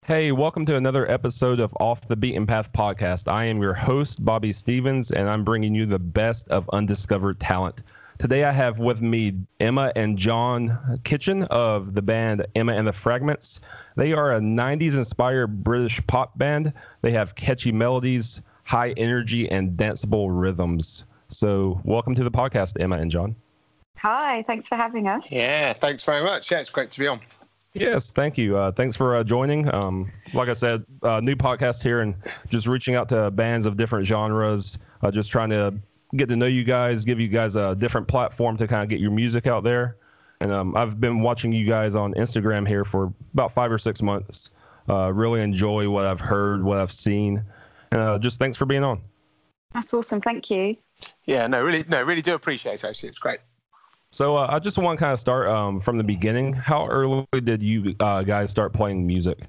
Hey, welcome to another episode of Off the Beaten Path podcast. I am your host, Bobby Stevens, and I'm bringing you the best of undiscovered talent. Today I have with me Emma and John Kitchen of the band Emma and the Fragments. They are a 90s inspired British pop band. They have catchy melodies, high energy, and danceable rhythms. So, welcome to the podcast, Emma and John. Hi, thanks for having us. Yeah, thanks very much. Yeah, it's great to be on. Yes, thank you. Thanks for joining. Like I said, new podcast here and just reaching out to bands of different genres, just trying to get to know you guys, give you guys a different platform to kind of get your music out there. And I've been watching you guys on Instagram here for about 5 or 6 months. Really enjoy what I've heard, what I've seen. And just thanks for being on. That's awesome. Thank you. Yeah, really do appreciate it, actually. It's great. So I just want to kind of start from the beginning. How early did you guys start playing music?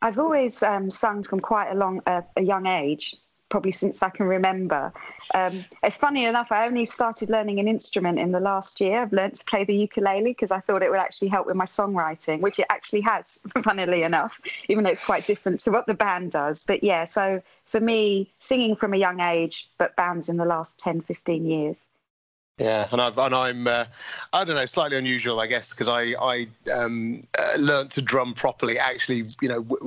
I've always sung from quite a young age, probably since I can remember. It's funny enough, I only started learning an instrument in the last year. I've learned to play the ukulele because I thought it would actually help with my songwriting, which it actually has, funnily enough, even though it's quite different to what the band does. But yeah, so for me, singing from a young age, but bands in the last 10, 15 years. Yeah, and I'm I don't know, slightly unusual, I guess, because I learned to drum properly. Actually,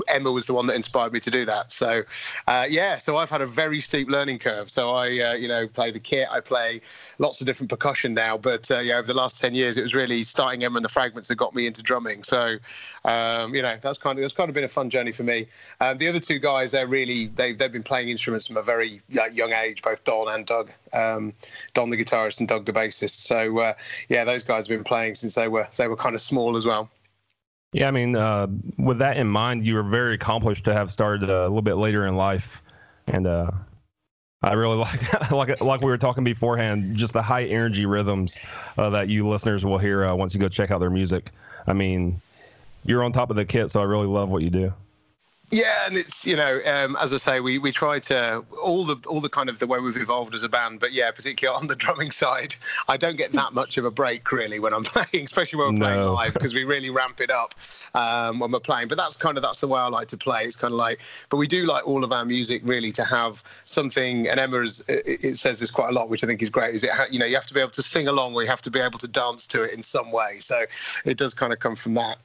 Emma was the one that inspired me to do that. So, so I've had a very steep learning curve. So I play the kit, I play lots of different percussion now. But over the last 10 years, it was really starting Emma and the Fragments that got me into drumming. So, that's kind of been a fun journey for me. The other two guys, they've been playing instruments from a very young age, both Don and Doug. Don the guitarist and Doug the bassist. So those guys have been playing since they were kind of small as well. Yeah, I mean, with that in mind, you were very accomplished to have started a little bit later in life, and I really like we were talking beforehand, just the high energy rhythms that you listeners will hear once you go check out their music. I mean, you're on top of the kit, so I really love what you do. Yeah, and it's as I say, we try to all the kind of the way we've evolved as a band, but yeah, particularly on the drumming side, I don't get that much of a break really when I'm playing, especially when we're playing live, because we really ramp it up when we're playing. But that's the way I like to play. It's kind of like, but we do like all of our music really to have something. And Emma it says this quite a lot, which I think is great. Is you have to be able to sing along, or you have to be able to dance to it in some way. So it does kind of come from that.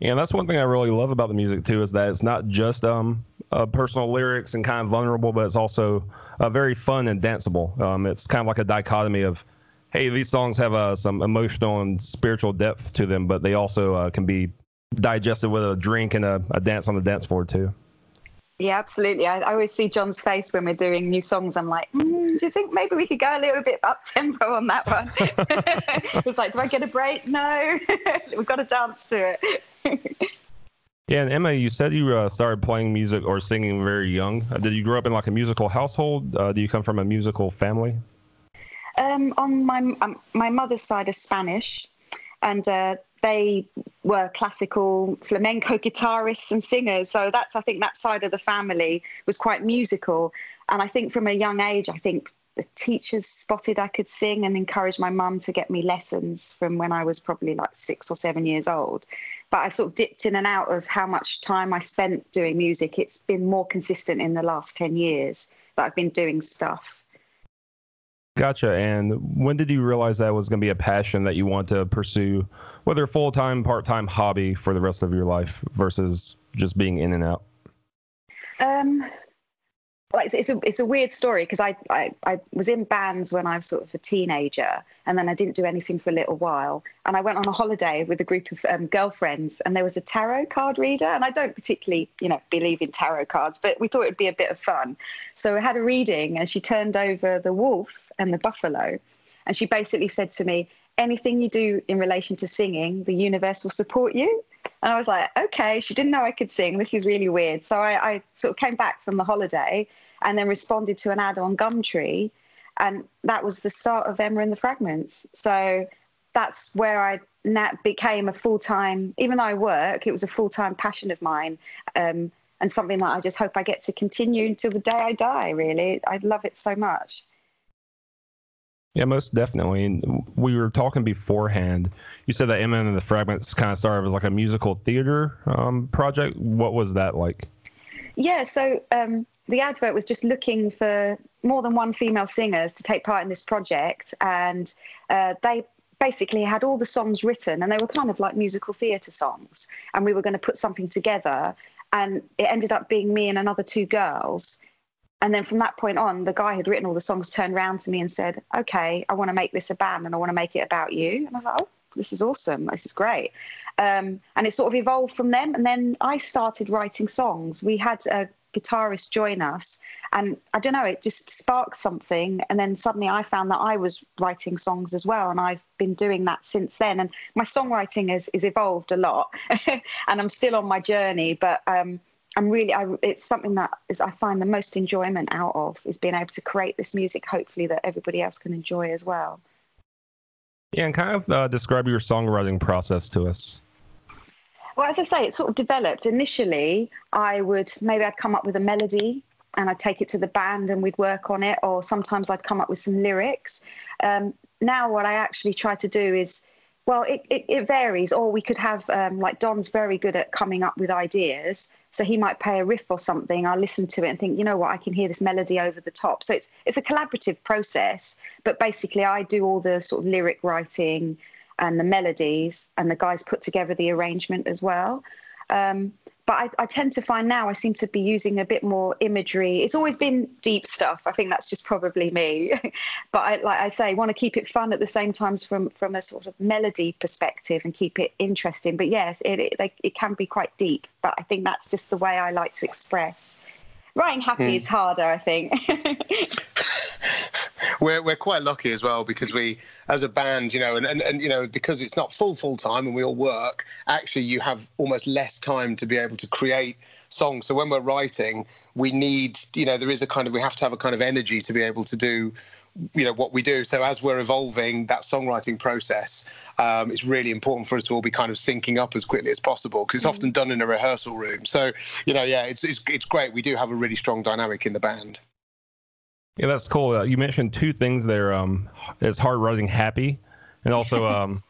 Yeah, and that's one thing I really love about the music too, is that it's not just personal lyrics and kind of vulnerable, but it's also very fun and danceable. It's kind of like a dichotomy of, hey, these songs have some emotional and spiritual depth to them, but they also can be digested with a drink and a dance on the dance floor too. Yeah, absolutely. I always see John's face when we're doing new songs. I'm like, do you think maybe we could go a little bit up tempo on that one? It's like, do I get a break? No, we've got to dance to it. Yeah, and Emma, you said you started playing music or singing very young. Did you grow up in like a musical household? Do you come from a musical family? On my mother's side is Spanish, and they were classical flamenco guitarists and singers. So I think that side of the family was quite musical. And I think from a young age, I think the teachers spotted I could sing and encouraged my mum to get me lessons from when I was probably like 6 or 7 years old. But I sort of dipped in and out of how much time I spent doing music. It's been more consistent in the last 10 years that I've been doing stuff. Gotcha. And when did you realize that was going to be a passion that you want to pursue, whether full-time, part-time hobby for the rest of your life versus just being in and out? Well, it's a weird story because I was in bands when I was sort of a teenager, and then I didn't do anything for a little while. And I went on a holiday with a group of girlfriends, and there was a tarot card reader. And I don't particularly, believe in tarot cards, but we thought it'd be a bit of fun. So I had a reading, and she turned over the wolf and the buffalo, and she basically said to me, anything you do in relation to singing, the universe will support you. And I was like, okay, she didn't know I could sing. This is really weird. So I sort of came back from the holiday and then responded to an ad on Gumtree. And that was the start of Emma and the Fragments. So that's where I became a full-time, even though I work, it was a full-time passion of mine. And something that I just hope I get to continue until the day I die, really. I love it so much. Yeah, most definitely. And we were talking beforehand. You said that Emma and the Fragments kind of started as like a musical theater project. What was that like? Yeah, so the advert was just looking for more than one female singers to take part in this project, and they basically had all the songs written, and they were kind of like musical theatre songs, and we were going to put something together, and it ended up being me and another two girls. And then from that point on, the guy who had written all the songs turned around to me and said, okay, I want to make this a band and I want to make it about you. And I was like, oh, this is awesome. This is great. And it sort of evolved from them. And then I started writing songs. We had a guitarist join us, and I don't know, it just sparked something. And then suddenly I found that I was writing songs as well. And I've been doing that since then. And my songwriting has evolved a lot and I'm still on my journey, but it's something that I find the most enjoyment out of, is being able to create this music, hopefully that everybody else can enjoy as well. Yeah, and kind of describe your songwriting process to us. Well, as I say, it sort of developed. Initially, I'd come up with a melody and I'd take it to the band and we'd work on it, or sometimes I'd come up with some lyrics. Now what I actually try to do is, well, it varies, or we could have, like Don's very good at coming up with ideas. So he might play a riff or something. I'll listen to it and think, you know what, I can hear this melody over the top. So it's a collaborative process, but basically I do all the sort of lyric writing and the melodies, and the guys put together the arrangement as well. But I tend to find now I seem to be using a bit more imagery. It's always been deep stuff. I think that's just probably me. But like I say, want to keep it fun at the same time from a sort of melody perspective and keep it interesting. But yes, it can be quite deep. But I think that's just the way I like to express. Writing happy is harder, I think. We're quite lucky as well, because we, as a band, you know, and you know, because it's not full time and we all work, actually you have almost less time to be able to create songs. So when we're writing, we need, you know, we have to have a kind of energy to be able to do, you know, what we do. So as we're evolving that songwriting process, it's really important for us to all be kind of syncing up as quickly as possible, because it's often done in a rehearsal room. So, you know, yeah, it's great. We do have a really strong dynamic in the band. Yeah, that's cool. You mentioned two things there. It's hard writing happy, and also, and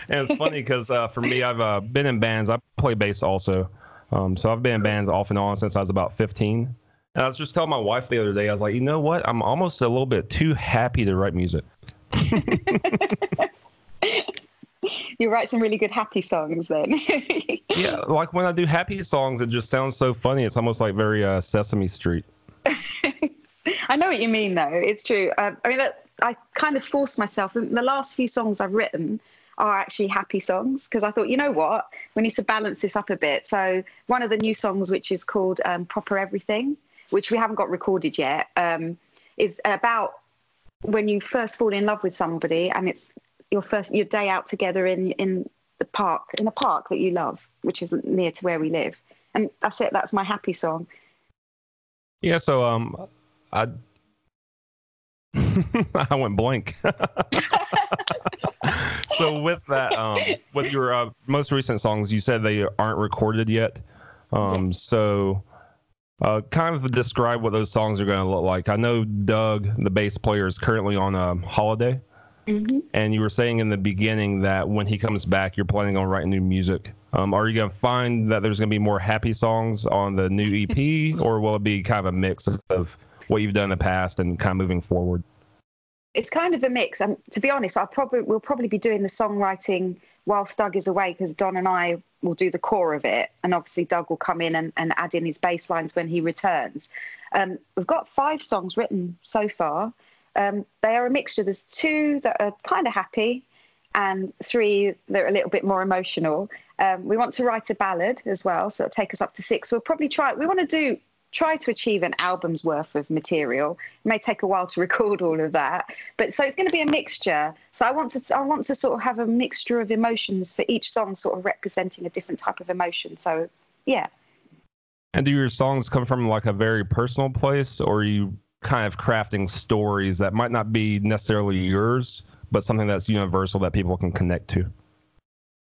it's funny because for me, I've been in bands. I play bass also, so I've been in bands off and on since I was about 15. And I was just telling my wife the other day, I was like, you know what? I'm almost a little bit too happy to write music. You write some really good happy songs then. Yeah, like when I do happy songs, it just sounds so funny. It's almost like very Sesame Street. I know what you mean, though. It's true. I mean, I kind of forced myself. The last few songs I've written are actually happy songs, because I thought, you know what, we need to balance this up a bit. So one of the new songs, which is called Proper Everything, which we haven't got recorded yet, is about when you first fall in love with somebody, and it's your day out together in the park, in a park that you love, which is near to where we live. And that's it. That's my happy song. Yeah, so I I went blank. So with that, with your most recent songs, you said they aren't recorded yet. So kind of describe what those songs are going to look like. I know Doug, the bass player, is currently on a holiday. Mm-hmm. And you were saying in the beginning that when he comes back, you're planning on writing new music. Are you going to find that there's going to be more happy songs on the new EP, or will it be kind of a mix of what you've done in the past and kind of moving forward? It's kind of a mix. To be honest, we'll probably be doing the songwriting whilst Doug is away, because Don and I will do the core of it, and obviously Doug will come in and add in his bass lines when he returns. We've got 5 songs written so far. They are a mixture. There's 2 that are kind of happy and 3 that are a little bit more emotional. We want to write a ballad as well, so it'll take us up to 6. We'll probably we want to try to achieve an album's worth of material. It may take a while to record all of that, but so it's going to be a mixture. So I want to sort of have a mixture of emotions for each song, sort of representing a different type of emotion. So yeah. And do your songs come from like a very personal place, or are you kind of crafting stories that might not be necessarily yours, but something that's universal that people can connect to?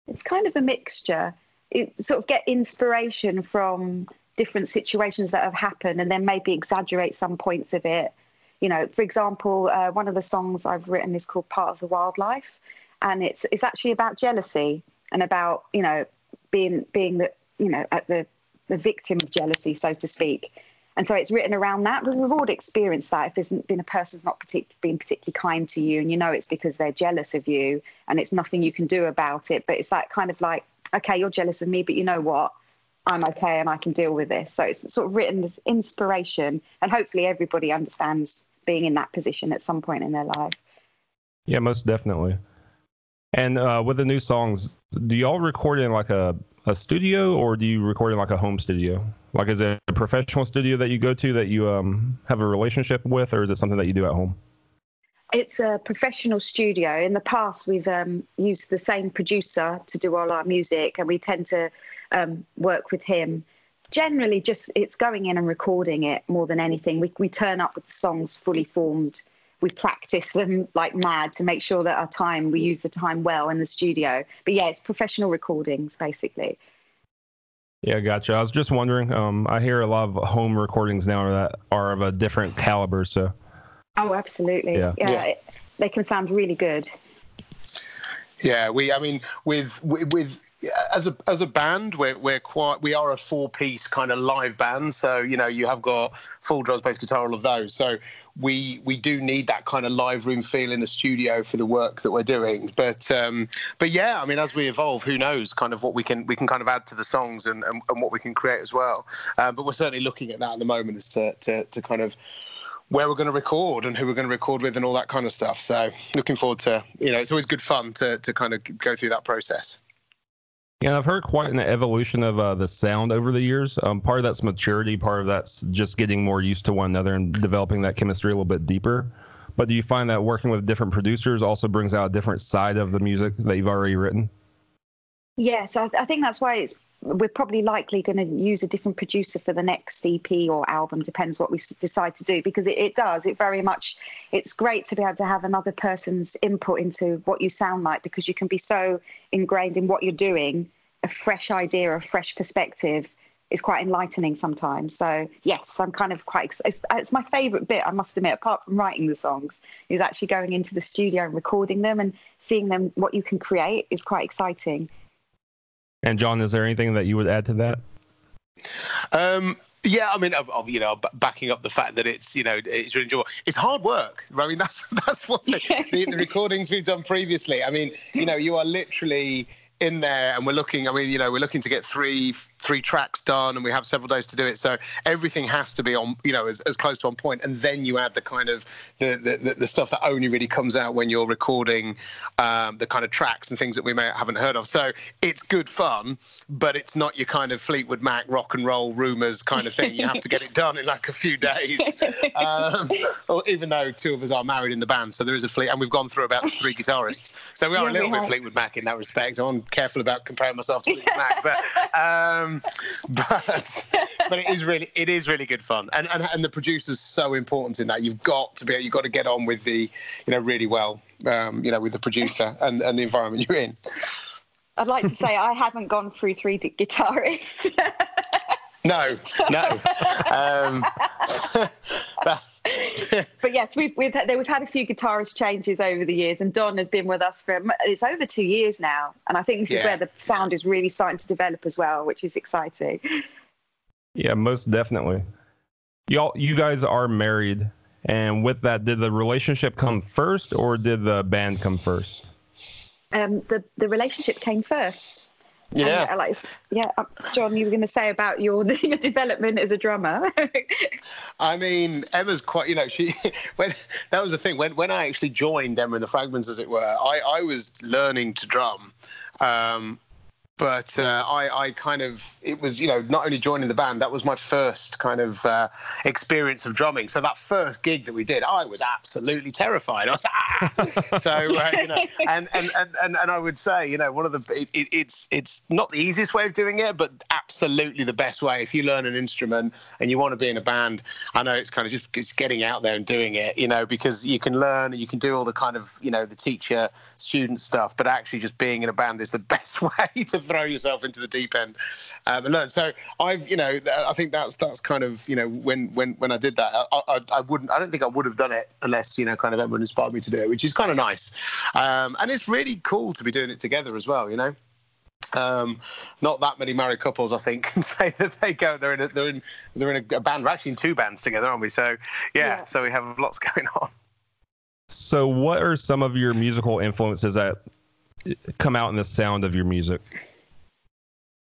It's kind of a mixture. It sort of get inspiration from different situations that have happened, and then maybe exaggerate some points of it. You know, for example, one of the songs I've written is called Part of the Wildlife, and it's actually about jealousy and about, you know, being the, you know, at the victim of jealousy, so to speak. And so it's written around that. But we've all experienced that. If there's been a person's not being particularly kind to you, and you know it's because they're jealous of you, and it's nothing you can do about it. But it's that kind of like, okay, you're jealous of me, but you know what? I'm okay and I can deal with this. So it's sort of written as inspiration, and hopefully everybody understands being in that position at some point in their life. Yeah, most definitely. And with the new songs, do y'all record in like a studio, or do you record in like a home studio? Like, is it a professional studio that you go to that you have a relationship with, or is it something that you do at home? It's a professional studio. In the past, we've used the same producer to do all our music, and we tend to work with him. Generally, just it's going in and recording it more than anything. We turn up with the songs fully formed. We practice them like mad to make sure that we use the time well in the studio. But yeah, it's professional recordings, basically. Yeah, gotcha. I was just wondering. I hear a lot of home recordings now that are of a different caliber. So. Oh, absolutely. Yeah. They can sound really good. Yeah, I mean, with as a band, we are a 4-piece kind of live band. So, you know, you have got full drums, bass, guitar, all of those. So we do need that kind of live room feel in the studio for the work that we're doing. But yeah, I mean, as we evolve, who knows kind of what we can kind of add to the songs and what we can create as well. But we're certainly looking at that at the moment as to kind of where we're going to record and who we're going to record with and all that kind of stuff. So looking forward to, you know, it's always good fun to kind of go through that process. Yeah, I've heard quite an evolution of the sound over the years. Part of that's maturity, part of that's just getting more used to one another and developing that chemistry a little bit deeper. But do you find that working with different producers also brings out a different side of the music that you've already written? Yes, I think that's why we're probably likely going to use a different producer for the next EP or album, depends what we decide to do, because it very much, it's great to be able to have another person's input into what you sound like, because you can be so ingrained in what you're doing. A fresh idea, a fresh perspective is quite enlightening sometimes. So yes, I'm kind of it's my favourite bit, I must admit, apart from writing the songs, is actually going into the studio and recording them and seeing them, what you can create is quite exciting. And John, is there anything that you would add to that? Yeah, I mean, you know, backing up the fact that it's, you know, it's really enjoyable. It's hard work. I mean, that's what the recordings we've done previously. I mean, you know, you are literally in there, and we're looking to get three tracks done, and we have several days to do it. So everything has to be on, you know, as close to on point. And then you add the kind of the stuff that only really comes out when you're recording the kind of tracks and things that we haven't heard of. So it's good fun, but it's not your kind of Fleetwood Mac rock and roll rumors kind of thing. You have to get it done in like a few days. Or even though 2 of us are married in the band, so there is and we've gone through about 3 guitarists. So we are a little bit Fleetwood Mac in that respect. I'm careful about comparing myself to Fleetwood Mac, but it is really good fun, and the producer's so important in that. You've got to get on with the, you know, really well, you know, with the producer and the environment you're in. I'd like to say I haven't gone through 3 guitarists. No. But yes, we've had a few guitarist changes over the years, and Don has been with us for it's over 2 years now, and I think this is where the sound is really starting to develop as well, which is exciting. Yeah, most definitely. You guys are married, and with that, did the relationship come first, or did the band come first? The relationship came first. Yeah. John, you were going to say about your development as a drummer. I mean, Emma's quite, you know, that was the thing. When I actually joined Emma and the Fragments, as it were, I was learning to drum. But I kind of, it was, you know, not only joining the band, that was my first kind of experience of drumming. So that first gig that we did, I was absolutely terrified. I was, So, you know, and I would say, you know, one of the, it's not the easiest way of doing it, but absolutely the best way. If you learn an instrument and you want to be in a band, I know it's kind of just getting out there and doing it, you know, because you can learn and you can do all the kind of, you know, the teacher student stuff, but actually just being in a band is the best way to throw yourself into the deep end and learn. So I've, I think that's kind of, when I did that, I don't think I would have done it unless, kind of everyone inspired me to do it, which is kind of nice. And it's really cool to be doing it together as well, Not that many married couples, I think, can say that they're in a band. We're actually in 2 bands together, aren't we? So yeah, so we have lots going on. So what are some of your musical influences that come out in the sound of your music?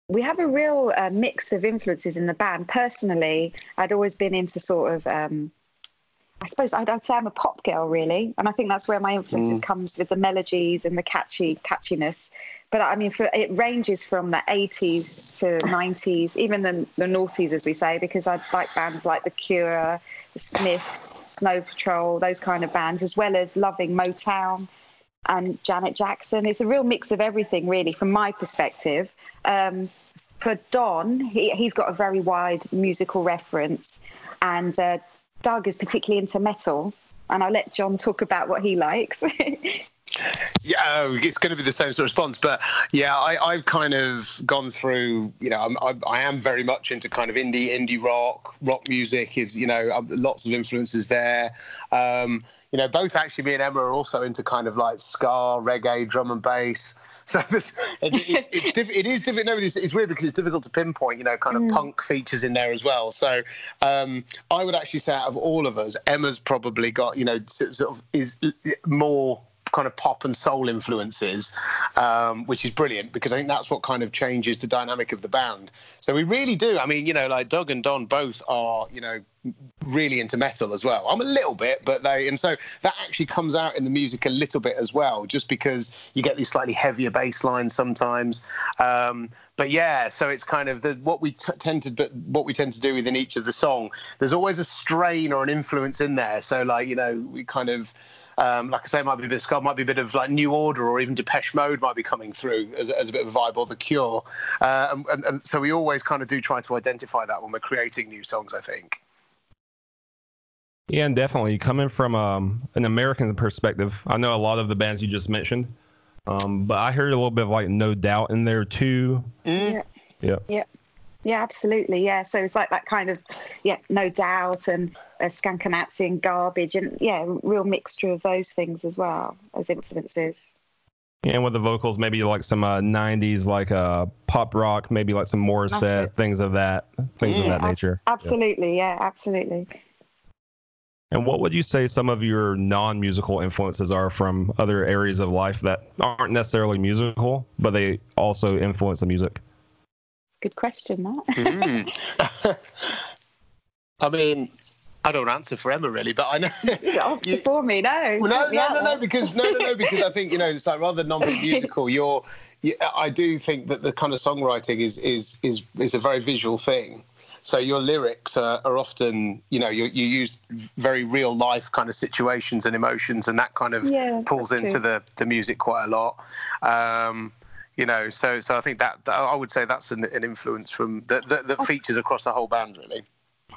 We have a real mix of influences in the band. Personally, I'd always been into sort of, I suppose I'd say I'm a pop girl, really. And I think that's where my influences comes with the melodies and the catchiness. But I mean, it ranges from the 80s to 90s, even the noughties, as we say, because I like bands like The Cure, The Smiths, Snow Patrol, those kind of bands, as well as loving Motown and Janet Jackson. It's a real mix of everything, really, from my perspective. For Don, he's got a very wide musical reference, and Doug is particularly into metal, and I'll let John talk about what he likes. Yeah, it's going to be the same sort of response, but yeah, I've kind of gone through, I am very much into kind of indie rock music is, lots of influences there. Both actually, me and Emma are also into kind of like ska, reggae, drum and bass. So it's different. No, it's weird because it's difficult to pinpoint, kind of punk features in there as well. So I would actually say out of all of us, Emma's probably got, sort of is more kind of pop and soul influences, which is brilliant because I think that's what kind of changes the dynamic of the band. So we really do. I mean, like Doug and Don both are, really into metal as well. I'm a little bit, and so that actually comes out in the music a little bit as well, just because you get these slightly heavier bass lines sometimes. But yeah, so it's kind of what we tend to do within each of the song. There's always a strain or an influence in there. So like, we kind of, like I say, it might be a bit of ska, might be a bit of like New Order, or even Depeche Mode might be coming through as a bit of a vibe, or The Cure. And so we always kind of do try to identify that when we're creating new songs, I think. Yeah, and definitely coming from an American perspective, I know a lot of the bands you just mentioned, but I heard a little bit of like No Doubt in there too. Yeah, absolutely. Yeah, so it's like that kind of No Doubt and Skank and Garbage, and real mixture of those things as well as influences. Yeah, and with the vocals, maybe like some 90s like pop rock, maybe like some Morissette, things of that nature. Absolutely, absolutely. And what would you say some of your non-musical influences are from other areas of life that aren't necessarily musical, but they also influence the music? Good question, that. I mean, I don't answer for Emma really, but I know. Answer for me, no. Well, no, because I think it's like rather than non-musical. I do think that the kind of songwriting is a very visual thing. So your lyrics are often, you use very real life kind of situations and emotions, and that kind of pulls into the music quite a lot. So I think that I would say that's an influence from that features across the whole band, really.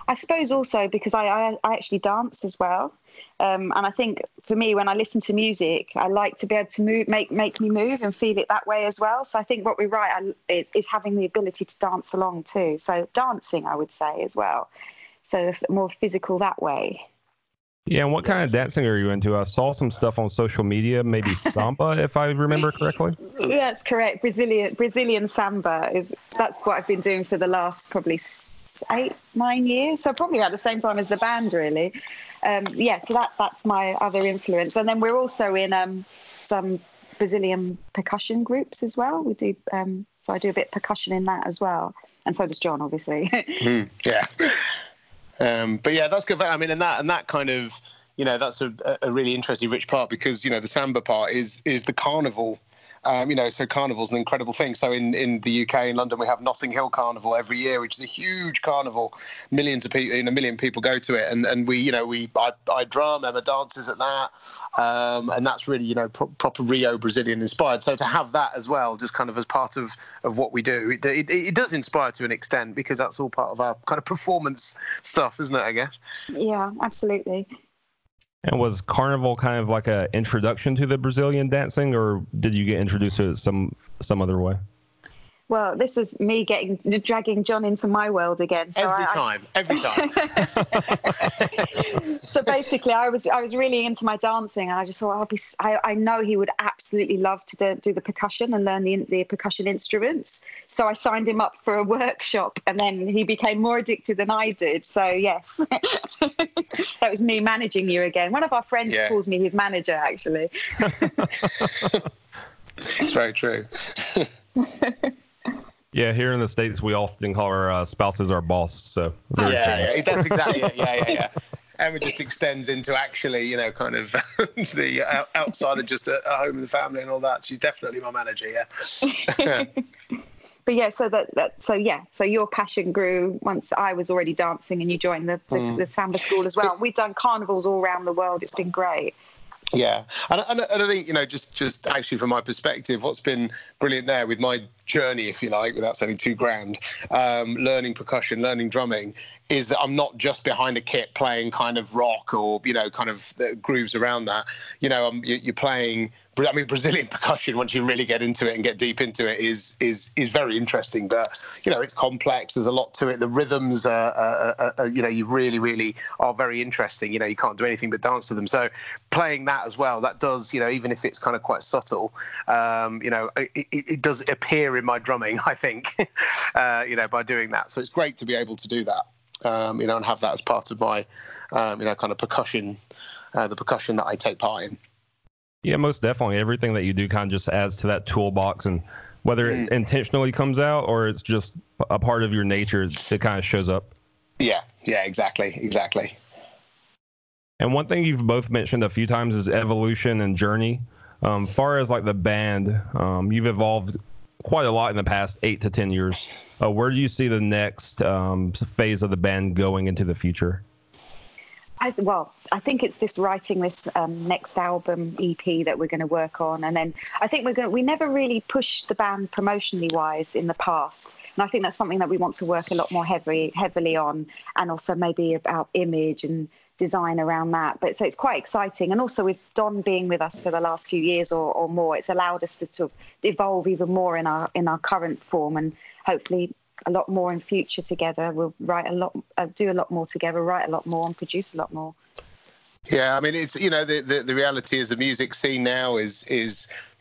I suppose also because I actually dance as well. And I think for me, when I listen to music, I like to be able to make me move and feel it that way as well. So I think what we write is having the ability to dance along too. So dancing, I would say, as well. So more physical that way. Yeah, and what kind of dancing are you into? I saw some stuff on social media, maybe samba, if I remember correctly. Yeah, that's correct. Brazilian samba that's what I've been doing for the last probably 8-9 years, so probably at the same time as the band, really. So that's my other influence. And then we're also in some Brazilian percussion groups as well. We do so I do a bit of percussion in that as well, and so does John, obviously. But yeah, that's good. I mean, and that kind of, that's a really interesting, rich part, because the samba part is the carnival. So Carnival's an incredible thing. So in the UK, in London, we have Notting Hill Carnival every year, which is a huge carnival. Millions of people, 1 million people go to it, and I drum, Emma dances at that, and that's really proper Rio Brazilian inspired. So to have that as well, just kind of as part of what we do, it does inspire to an extent, because that's all part of our kind of performance stuff, isn't it? I guess. Yeah, absolutely. And was Carnival kind of like an introduction to the Brazilian dancing, or did you get introduced to it some other way? Well, this is me dragging John into my world again. So every time. So basically, I was really into my dancing, and I just thought I know he would absolutely love to do the percussion and learn the percussion instruments. So I signed him up for a workshop, and then he became more addicted than I did. So yes, that was me managing you again. One of our friends calls me his manager, actually. It's very true. Yeah, here in the States, we often call our spouses our boss. So very yeah, that's exactly it. Yeah. Emma just extends into actually, kind of the outside of just a home and the family and all that. She's definitely my manager. Yeah. But yeah, so your passion grew once I was already dancing and you joined the samba school as well. We've done carnivals all around the world. It's been great. Yeah, and I think just actually from my perspective, what's been brilliant there with my journey, if you like, without saying too grand, learning percussion, learning drumming, is that I'm not just behind a kit playing kind of rock or kind of the grooves around that. You're playing. I mean, Brazilian percussion, once you really get into it and get deep into it, is very interesting. But it's complex. There's a lot to it. The rhythms you really, really are very interesting. You can't do anything but dance to them. So playing that as well, that does, even if it's kind of quite subtle, it does appear in my drumming, I think, by doing that. So it's great to be able to do that, and have that as part of my, kind of percussion, the percussion that I take part in. Yeah, most definitely. Everything that you do kind of just adds to that toolbox, and whether it intentionally comes out or it's just a part of your nature, it kind of shows up. Yeah, exactly. And one thing you've both mentioned a few times is evolution and journey. Far as like the band, you've evolved quite a lot in the past 8 to 10 years. Where do you see the next phase of the band going into the future? I think it's writing this next album EP that we're going to work on, and then I think we never really pushed the band promotionally wise in the past, and I think that's something that we want to work a lot more heavily on, and also maybe about image and design around that. But so it's quite exciting, and also with Don being with us for the last few years or more, it's allowed us to sort of evolve even more in our current form, and hopefully a lot more in future together. We'll write a lot, do a lot more together, write a lot more, and produce a lot more. Yeah, I mean, it's the reality is the music scene now is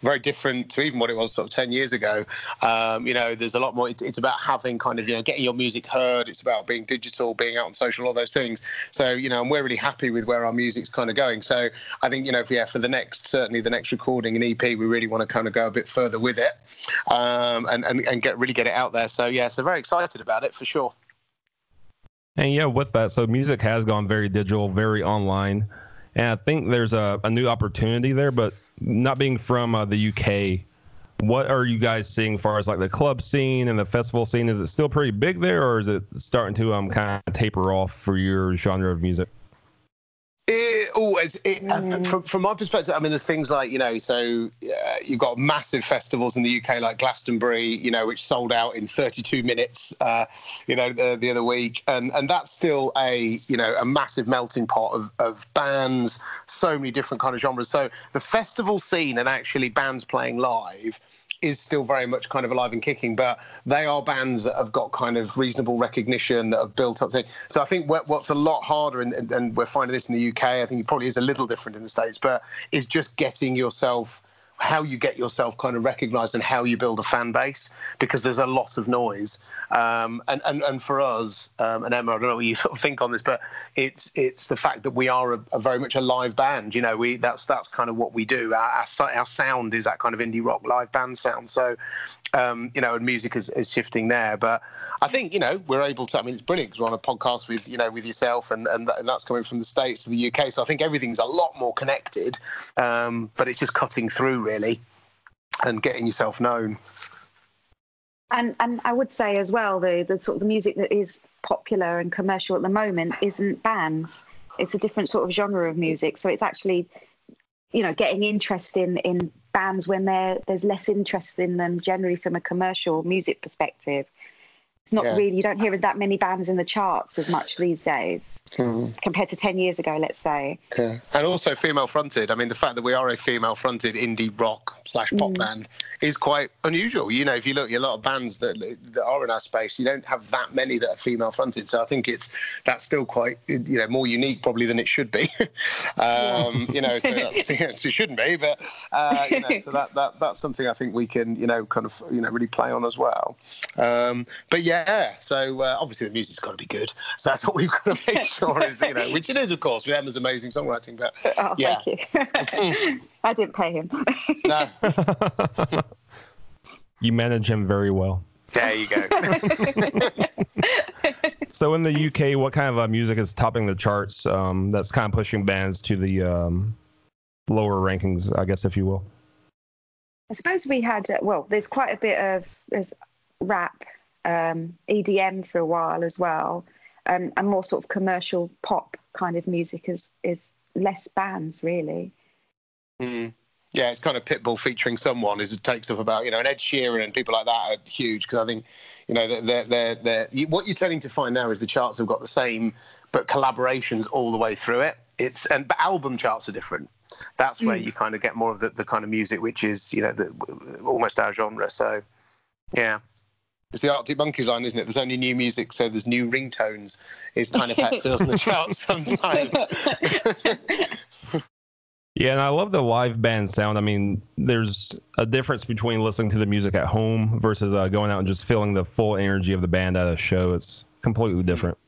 very different to even what it was sort of 10 years ago. There's a lot more. It's about having kind of getting your music heard. It's about being digital, being out on social, all those things. So and we're really happy with where our music's kind of going. So I think for the next recording an EP, we really want to kind of go a bit further with it, and get it out there. So very excited about it for sure. And with that, so music has gone very digital, very online. And I think there's a new opportunity there, but not being from the UK, what are you guys seeing as far as like the club scene and the festival scene? Is it still pretty big there, or is it starting to kind of taper off for your genre of music? From my perspective, I mean, there's things like, you've got massive festivals in the UK like Glastonbury, which sold out in 32 minutes, the other week. And that's still a massive melting pot of bands, so many different kind of genres. So the festival scene and actually bands playing live is still very much kind of alive and kicking, but they are bands that have got kind of reasonable recognition, that have built up things. So I think what's a lot harder, and we're finding this in the UK, I think it probably is a little different in the States, but is just how you get yourself kind of recognized and how you build a fan base, because there's a lot of noise. And for us, and Emma, I don't know what you sort of think on this, but it's the fact that we are a very much a live band. That's kind of what we do. Our sound is that kind of indie rock live band sound. So, and music is shifting there. But I think, we're able to, I mean, it's brilliant because we're on a podcast with yourself, and that's coming from the States to the UK. So I think everything's a lot more connected, but it's just cutting through really and getting yourself known. And I would say as well, the sort of the music that is popular and commercial at the moment isn't bands. It's a different sort of genre of music. So it's actually, getting interest in bands when there's less interest in them generally from a commercial music perspective. It's not really, you don't hear that many bands in the charts as much these days. compared to 10 years ago, let's say. Yeah. And also female fronted. I mean, the fact that we are a female fronted indie rock / pop band is quite unusual. You know, if you look at a lot of bands that are in our space, you don't have that many that are female fronted. So I think that's still quite, more unique probably than it should be. So it shouldn't be, but, so that's something I think we can, really play on as well. But yeah, so obviously the music's got to be good. So that's what we've got to make sure is, which it is, of course, with Emma's amazing songwriting. But thank you. I didn't pay him. No. You manage him very well. There you go. So in the UK, what kind of music is topping the charts that's kind of pushing bands to the lower rankings, I guess, if you will? I suppose we had, there's quite a bit of rap, EDM for a while as well, and more sort of commercial pop kind of music is less bands, really. Mm. Yeah, it's kind of Pitbull featuring someone it takes up about, and Ed Sheeran and people like that are huge because I think, they're what you're tending to find now is the charts have got the same, but collaborations all the way through it. But album charts are different. That's where you kind of get more of the kind of music, which is, almost our genre. So, yeah. It's the Arctic Monkeys line, isn't it? There's only new music, so there's new ringtones. Is kind of how it feels in the charts sometimes. Yeah, and I love the live band sound. I mean, there's a difference between listening to the music at home versus going out and just feeling the full energy of the band at a show. It's completely different.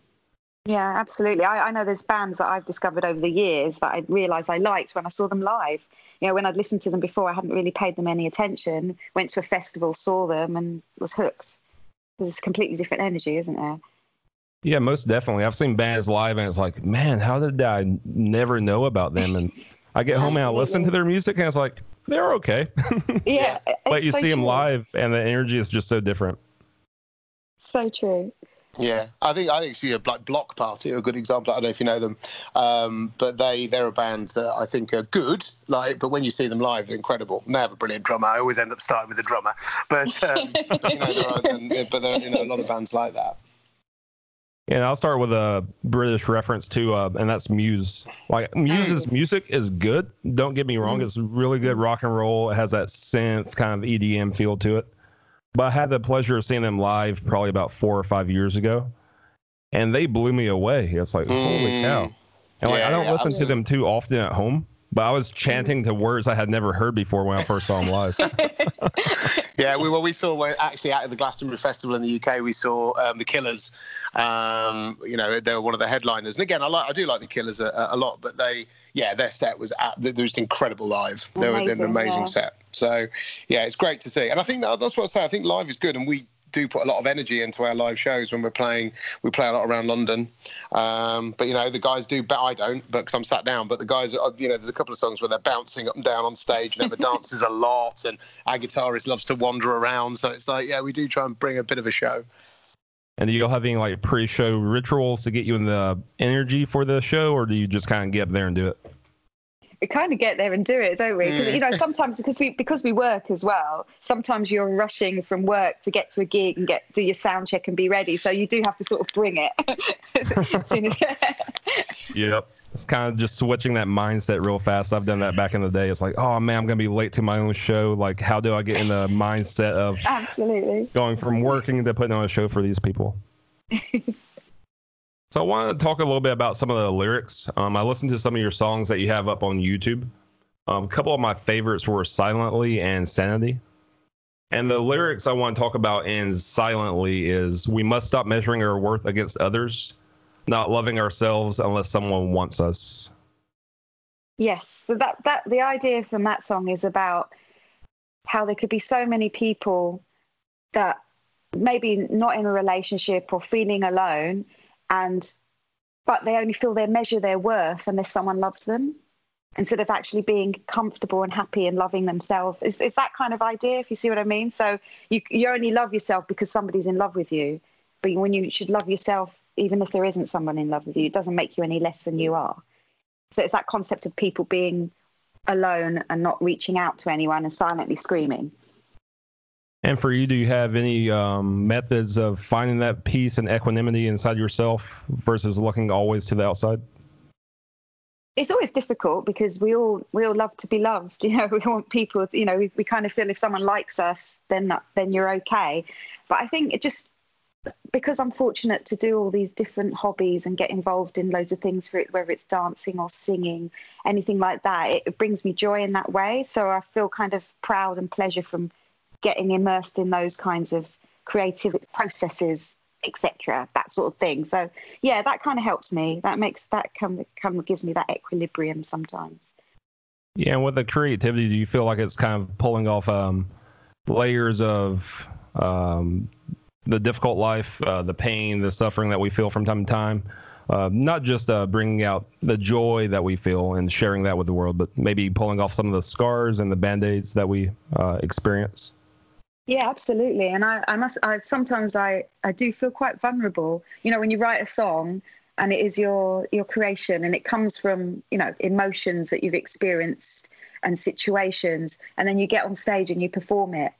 Yeah, absolutely. I know there's bands that I've discovered over the years that I realised I liked when I saw them live. When I'd listened to them before, I hadn't really paid them any attention, went to a festival, saw them and was hooked. There's a completely different energy, isn't there? Yeah, most definitely. I've seen bands live and it's like, man, how did I never know about them? And I get home and I listen to their music and it's like, they're okay. Yeah. But you so see them true. Live and the energy is just so different. So true. Yeah, I think like Block Party are a good example. I don't know if you know them, but they're a band that I think are good. But when you see them live, they're incredible. And they have a brilliant drummer. I always end up starting with the drummer, but there are a lot of bands like that. And I'll start with a British reference too, and that's Muse. Like Muse's music is good. Don't get me wrong; it's really good rock and roll. It has that synth kind of EDM feel to it. But I had the pleasure of seeing them live probably about 4 or 5 years ago, and they blew me away. It's like, holy cow. And I don't listen to them too often at home, but I was chanting to words I had never heard before when I first saw them live. Yeah, we saw actually out of the Glastonbury Festival in the UK, we saw the Killers. They were one of the headliners. And again, I do like the Killers a lot, but their set was just incredible live. They were an amazing set. So yeah, it's great to see. And I think that's what I say. I think live is good, and we do put a lot of energy into our live shows when we're playing. We play a lot around London, but the guys do. But I don't, because I'm sat down. But the guys, there's a couple of songs where they're bouncing up and down on stage, and Emma dances a lot, and our guitarist loves to wander around. So it's like, yeah, we do try and bring a bit of a show. And do you have any like pre-show rituals to get you in the energy for the show, or do you just kind of get up there and do it? We kind of get there and do it, don't we? Because sometimes because we work as well. Sometimes you're rushing from work to get to a gig and do your sound check and be ready. So you do have to sort of bring it. Yep. It's kind of just switching that mindset real fast. I've done that back in the day. It's like, oh man, I'm gonna be late to my own show. Like, how do I get in the mindset of absolutely going from working to putting on a show for these people? So I wanted to talk a little bit about some of the lyrics. I listened to some of your songs that you have up on YouTube. A couple of my favorites were Silently and Sanity. And the lyrics I want to talk about in Silently is, we must stop measuring our worth against others, not loving ourselves unless someone wants us. Yes, so that the idea from that song is about how there could be so many people that maybe not in a relationship or feeling alone, but they only feel they measure their worth unless someone loves them, instead of actually being comfortable and happy and loving themselves. Is that kind of idea, if you see what I mean? So you only love yourself because somebody's in love with you, but when you should love yourself, even if there isn't someone in love with you, it doesn't make you any less than you are. So it's that concept of people being alone and not reaching out to anyone and silently screaming. And for you, do you have any methods of finding that peace and equanimity inside yourself versus looking always to the outside? It's always difficult because we all love to be loved. You know, we want people. You know, we kind of feel if someone likes us, then you're okay. But I think it just because I'm fortunate to do all these different hobbies and get involved in loads of things for it, whether it's dancing or singing, anything like that, it brings me joy in that way. So I feel kind of proud and pleasure from getting immersed in those kinds of creative processes, etc., that sort of thing. So yeah, that kind of helps me. That makes that kind of gives me that equilibrium sometimes. Yeah, and with the creativity, do you feel like it's kind of pulling off layers of the difficult life, the pain, the suffering that we feel from time to time? Not just bringing out the joy that we feel and sharing that with the world, but maybe pulling off some of the scars and the band-aids that we experience. Yeah, absolutely. And sometimes I do feel quite vulnerable. You know, when you write a song and it is your creation and it comes from, you know, emotions that you've experienced and situations, and then you get on stage and you perform it.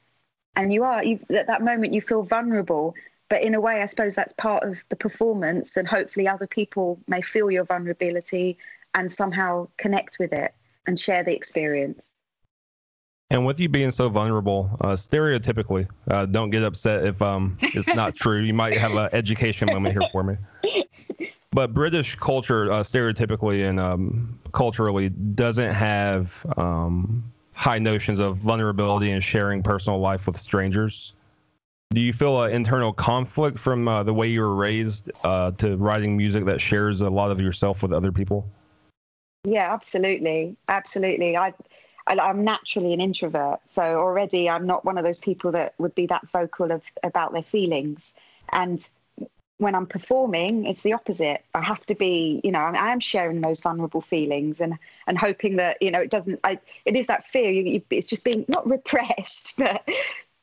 And at that moment you feel vulnerable. But in a way, I suppose that's part of the performance, and hopefully other people may feel your vulnerability and somehow connect with it and share the experience. And with you being so vulnerable, stereotypically, don't get upset if it's not true. You might have an education moment here for me. But British culture, stereotypically and culturally, doesn't have high notions of vulnerability and sharing personal life with strangers. Do you feel an internal conflict from the way you were raised to writing music that shares a lot of yourself with other people? Yeah, absolutely. Absolutely. I'm naturally an introvert, so already I'm not one of those people that would be that vocal about their feelings. And when I'm performing, it's the opposite. I have to be, you know, I am sharing those vulnerable feelings and hoping that, you know, it is that fear. It's just being not repressed, but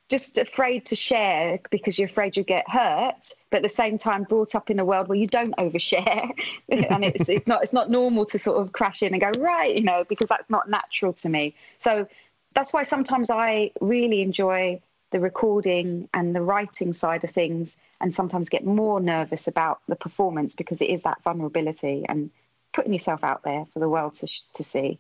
just afraid to share because you're afraid you get hurt, but at the same time brought up in a world where you don't overshare. And it's not normal to sort of crash in and go, right, you know, because that's not natural to me. So that's why sometimes I really enjoy the recording and the writing side of things, and sometimes get more nervous about the performance because it is that vulnerability and putting yourself out there for the world to see.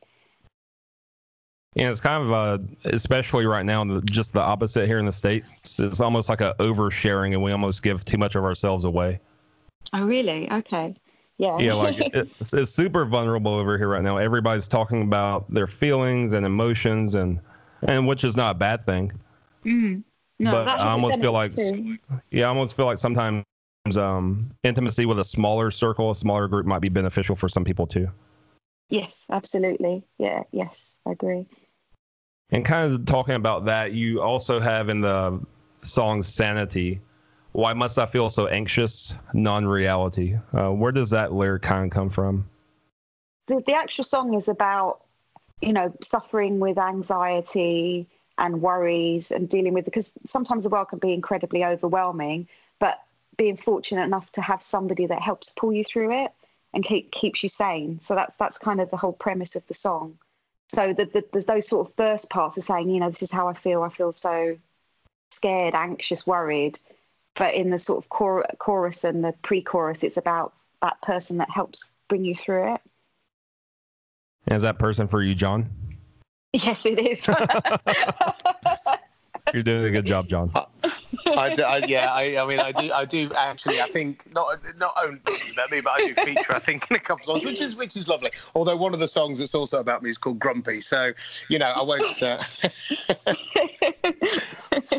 Yeah, it's kind of, especially right now, just the opposite here in the States. It's almost like a oversharing, and we almost give too much of ourselves away. Oh, really? Okay. Yeah. Yeah, like it's super vulnerable over here right now. Everybody's talking about their feelings and emotions, and which is not a bad thing. Mm. No, but I almost feel like, I almost feel like sometimes intimacy with a smaller circle, a smaller group might be beneficial for some people too. Yes, absolutely. Yeah, yes, I agree. And kind of talking about that, you also have in the song Sanity, Why Must I Feel So Anxious? Non-reality. Where does that lyric kind of come from? The actual song is about, you know, suffering with anxiety and worries and dealing with, because sometimes the world can be incredibly overwhelming, but being fortunate enough to have somebody that helps pull you through it and keeps you sane. So that's kind of the whole premise of the song. So there's those sort of first parts of saying, you know, this is how I feel so scared, anxious, worried. But in the sort of chorus and the pre-chorus, it's about that person that helps bring you through it. And is that person for you, John? Yes, it is. You're doing a good job, John. I do actually. I think not only about me, but I do feature, I think, in a couple of songs, which is lovely. Although one of the songs that's also about me is called Grumpy, so you know I won't.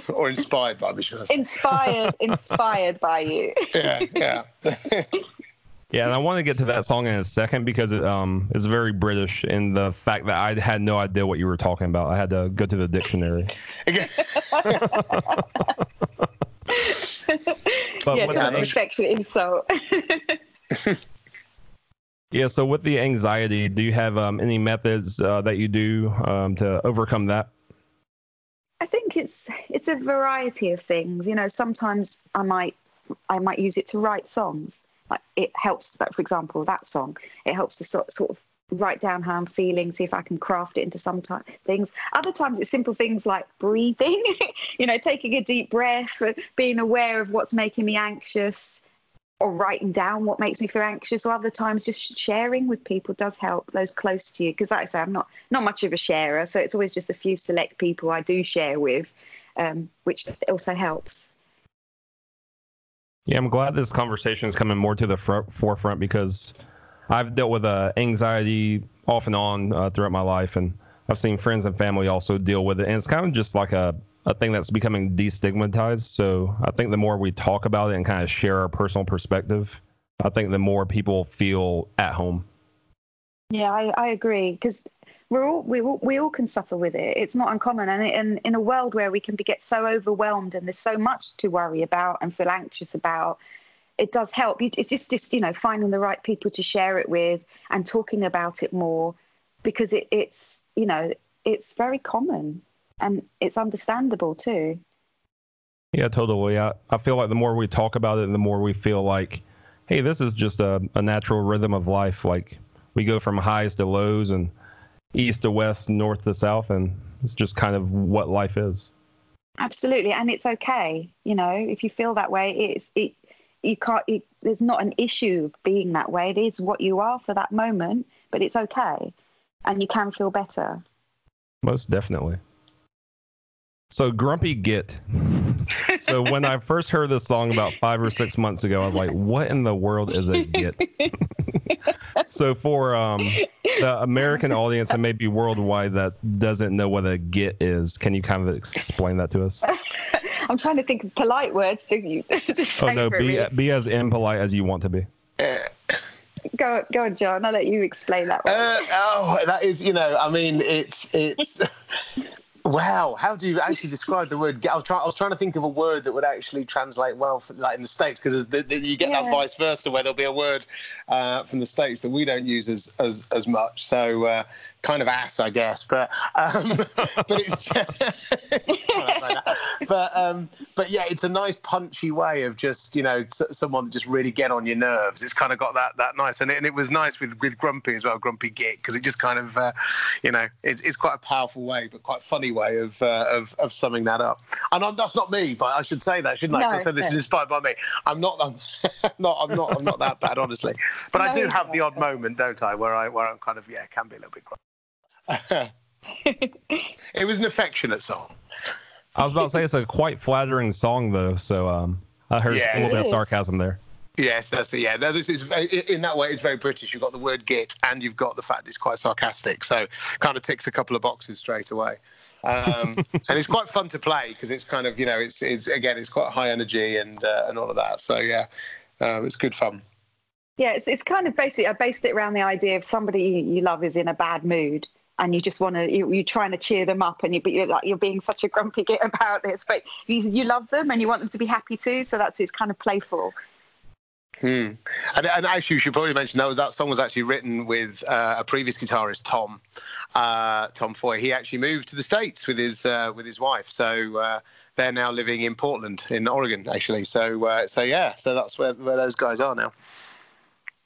Or inspired by me, should I say? Inspired by you. Yeah. Yeah, and I want to get to that song in a second because it is very British in the fact that I had no idea what you were talking about. I had to go to the dictionary. Again. Yeah, it's a respectful insult. Yeah, so with the anxiety, do you have any methods that you do to overcome that? I think it's a variety of things. You know, sometimes I might use it to write songs. Like it helps that, for example, that song, it helps to sort of write down how I'm feeling, see if I can craft it into some things. Other times it's simple things like breathing, taking a deep breath, being aware of what's making me anxious, or writing down what makes me feel anxious. Or other times just sharing with people does help, those close to you. Because like I say, I'm not much of a sharer, so it's always just a few select people I do share with, which also helps. Yeah, I'm glad this conversation is coming more to the forefront, because I've dealt with anxiety off and on throughout my life, and I've seen friends and family also deal with it. And it's kind of just like a thing that's becoming destigmatized. So I think the more we talk about it and kind of share our personal perspective, I think the more people feel at home. Yeah, I agree, because we all can suffer with it. It's not uncommon, and in a world where we can get so overwhelmed and there's so much to worry about and feel anxious about, it does help. It's just finding the right people to share it with and talking about it more, because it's very common and it's understandable too. Yeah, totally. I feel like the more we talk about it, the more we feel like, hey, this is just a natural rhythm of life. Like, we go from highs to lows and east to west, north to south, and it's just kind of what life is. Absolutely, and it's okay. If you feel that way, there's not an issue being that way. It is what you are for that moment, but it's okay, and you can feel better. Most definitely. So, Grumpy Git. So when I first heard this song about 5 or 6 months ago, I was like, what in the world is a Git? So for the American audience and maybe worldwide that doesn't know what a Git is, can you kind of explain that to us? I'm trying to think of polite words to say. Oh, no, be as impolite as you want to be. Go on, John. I'll let you explain that one. That is, it's wow. How do you actually describe the word? I was trying to think of a word that would actually translate well for, like, in the States, because you get that vice versa, where there'll be a word from the States that we don't use as much. So kind of ass, I guess, but it's but yeah, it's a nice punchy way of just someone that just really get on your nerves. It's kind of got that nice, and it was nice with Grumpy as well, Grumpy Git, because it just kind of it's quite a powerful way, but quite funny way of summing that up. And that's not me, but I should say that, shouldn't I? No, so this is inspired by me. I'm not that bad, honestly, but I do have the odd moment, don't I, where I'm kind of can be a little bit grumpy. It was an affectionate song. I was about to say it's a quite flattering song, though, so I heard a little bit of sarcasm there. Yes, that's it. Yeah, this is in that way. It's very British. You've got the word "git" and you've got the fact it's quite sarcastic. So, kind of ticks a couple of boxes straight away. And it's quite fun to play because it's kind of it's quite high energy and all of that. So yeah, it's good fun. Yeah, it's kind of basically I based it around the idea of somebody you love is in a bad mood. And you just want to, you're trying to cheer them up, but you're being such a grumpy git about this. But you love them and you want them to be happy too. So it's kind of playful. And actually, you should probably mention that song was actually written with a previous guitarist, Tom Foy. He actually moved to the States with his wife. So they're now living in Portland, in Oregon, actually. So that's where those guys are now.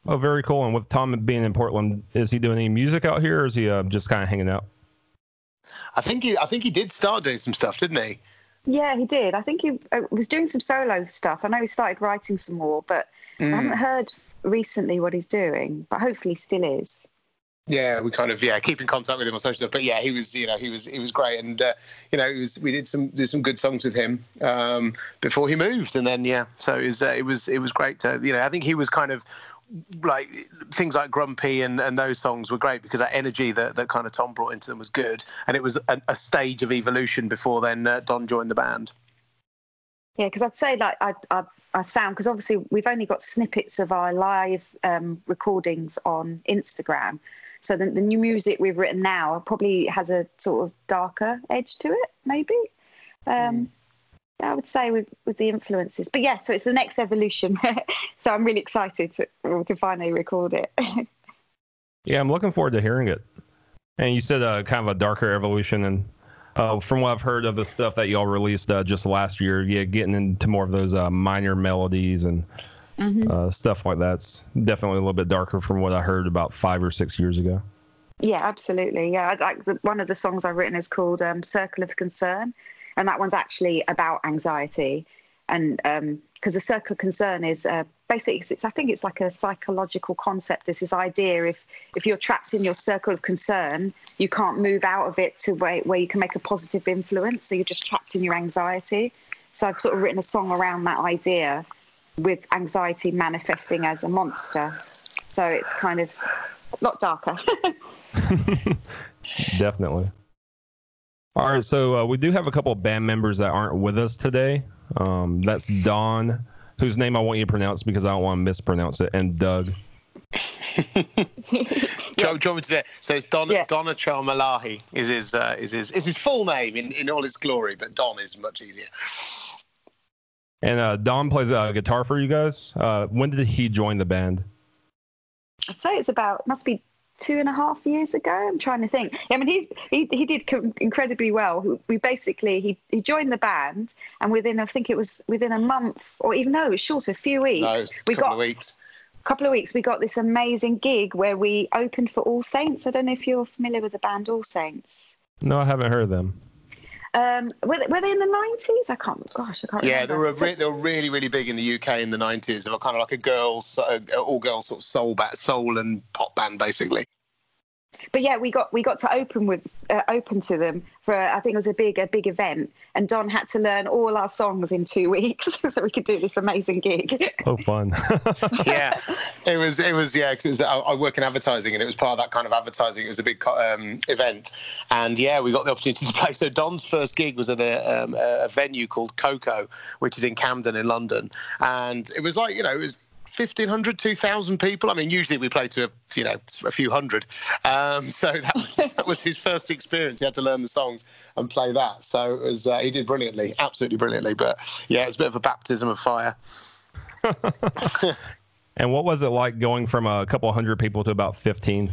Oh, very cool. And with Tom being in Portland, is he doing any music out here, or is he just kind of hanging out? I think he did start doing some stuff, didn't he? Yeah, he did. I think he was doing some solo stuff. I know he started writing some more, but I haven't heard recently what he's doing. But hopefully, he still is. Yeah, we kind of keep in contact with him on social stuff. But yeah, he was great, and we did some good songs with him before he moved, and then so it was great to I think he was kind of. Like things like Grumpy and those songs were great because that energy that kind of Tom brought into them was good, and it was a stage of evolution before then Don joined the band. Yeah, because I'd say like I sound, because obviously we've only got snippets of our live recordings on Instagram, so the new music we've written now probably has a sort of darker edge to it, maybe. I would say with the influences, but yeah, so it's the next evolution. So I'm really excited we can finally record it. Yeah, I'm looking forward to hearing it. And you said kind of a darker evolution, and from what I've heard of the stuff that y'all released just last year, getting into more of those minor melodies and stuff like that's definitely a little bit darker from what I heard about 5 or 6 years ago. Yeah, absolutely. Yeah, one of the songs I've written is called "Circle of Concern," and that one's actually about anxiety. And because the circle of concern is basically, I think it's like a psychological concept. It's this idea if you're trapped in your circle of concern, you can't move out of it to where you can make a positive influence. So you're just trapped in your anxiety. So I've sort of written a song around that idea, with anxiety manifesting as a monster. So it's kind of a lot darker. Definitely. All right, so we do have a couple of band members that aren't with us today. That's Don, whose name I want you to pronounce because I don't want to mispronounce it, and Doug. Do you want me to? So it's Donachal Malahi is his full name in all its glory, but Don is much easier. And Don plays guitar for you guys. When did he join the band? I'd say it's must be 2.5 years ago. I'm trying to think. I mean, he did incredibly well. He joined the band, and I think it was within a month, or even no, it was shorter, a few weeks. No, it was a couple of weeks. Couple of weeks, we got this amazing gig where we opened for All Saints. I don't know if you're familiar with the band All Saints. No, I haven't heard of them. Were they in the 90s? I can't remember. Yeah, they were really, really big in the UK in the 90s. They were kind of like all-girls sort of soul and pop band, basically. But yeah, we got to open to them for, I think it was a big event, and Don had to learn all our songs in 2 weeks so we could do this amazing gig. Oh, fun! Yeah, it was yeah. Cause I work in advertising, and it was part of that kind of advertising. It was a big event, and yeah, we got the opportunity to play. So Don's first gig was at a venue called Coco, which is in Camden in London, and it was like, it was 1,500, 2,000 people. I mean, usually we play to a few hundred. So that was his first experience. He had to learn the songs and play that. So it was he did brilliantly, absolutely brilliantly. But yeah, it's a bit of a baptism of fire. And what was it like going from a couple hundred people to about 15?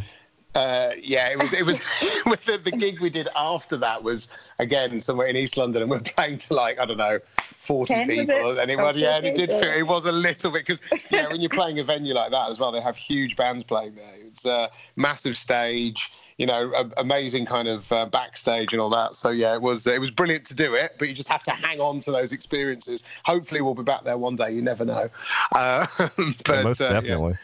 Yeah, it was with the gig we did after that was again somewhere in East London, and we're playing to 40 people, and it was a little bit, because when you're playing a venue like that as well, they have huge bands playing there. It's a massive stage, amazing kind of backstage and all that. So yeah, it was brilliant to do it, but you just have to hang on to those experiences. Hopefully we'll be back there one day. You never know. But most definitely.